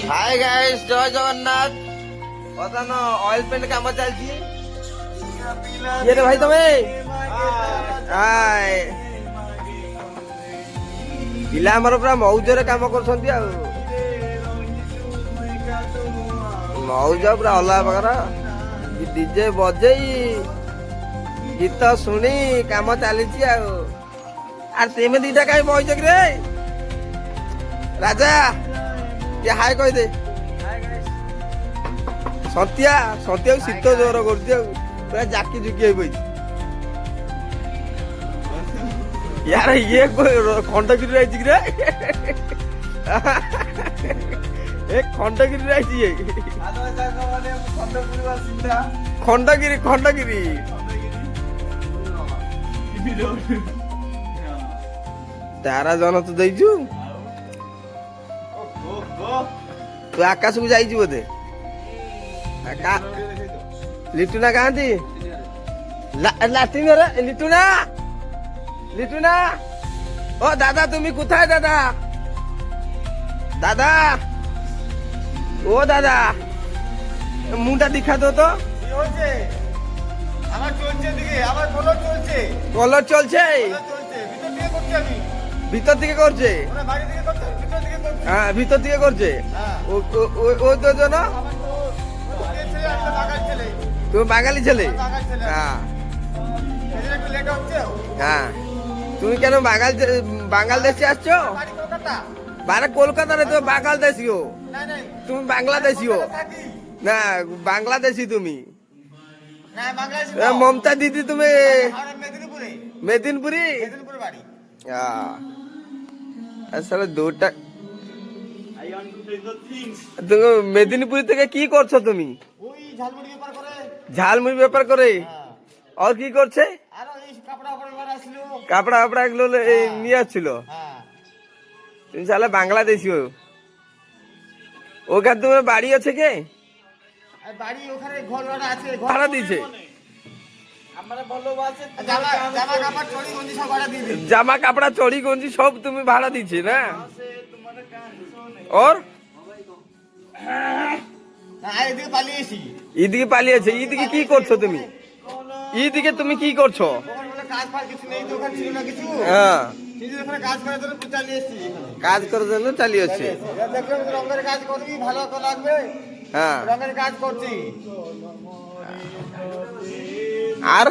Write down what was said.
Hi guys, জয় জগন্নাথ। বর্তমান oil paint কাম চালছি। କିଏ ରେ ଭାଇ ତମେ? ପିଲା ଆମର ପୁରା ମଉଜରେ କାମ କରୁଛନ୍ତି ଆଉ। ମଉଜ ପୁରା ଅଲଗା ପ୍ରକାର, ଡିଜେ ବଜେଇ ଗୀତ ଶୁଣି କାମ ଚାଲିଛି ଆଉ। ଆରେ ତେମେ ଦିଟା କାହିଁ ବଇଛ କି ରେ? ରାଜା ଟିକେ ହାଇ କହିଦେ। ସନ୍ତିଆ ସନ୍ତିଆକୁ ଶୀତ ଜୋର କରୁଛି ଆଉ, ପୁରା ଜାକି ଜୁକି ହେଇ ପଇଛି। यार ये खंडगिरी रही रे एक खंडगिरी रही खंडगिरी खंडगिरी तारा जन तू देइछु तू आकाश को जाइछु बोधे लिटुना कहांती लाटिन रे लिटुना लिटुना ओ दादा तुम्ही कुठे दादा दादा ओ दादा मुंडा दिखा दो तो कलर चलছে ভিতর থেকে করছে হ্যাঁ ভিতর থেকে করছে ও দুজন তুমি বাঙালি ছেলে হ্যাঁ হ্যাঁ তুমি কেন বাংলাদেশে আসছো? বারে কলকাতারে তো বাংলাদেশিও তুমি বাংলাদেশিও না বাংলাদেশি তুমি মমতা দিদি তুমি মেদিনীপুরি আসলে দুটা তুমি মেদিনীপুরি থেকে কি করছো তুমি? ঝালমুড়ি ব্যাপার করে আর কি করছে? কাপড়া ফাপড়া এগুলো নিয়ে আসছিল। তুমি তাহলে বাংলাদেশি হো। ওখানে তোমার বাড়ি আছে কে? ভাড়া দিয়েছে জামা কাপড়া চড়ি গঞ্জি সব তুমি ভাড়া দিচ্ছে না? ওর এদিকে পালিয়েছে। এদিকে কি করছো তুমি? এদিকে তুমি কি করছো? হ্যাঁ কাজ করার জন্য চালিয়ে এসছি। হ্যাঁ আর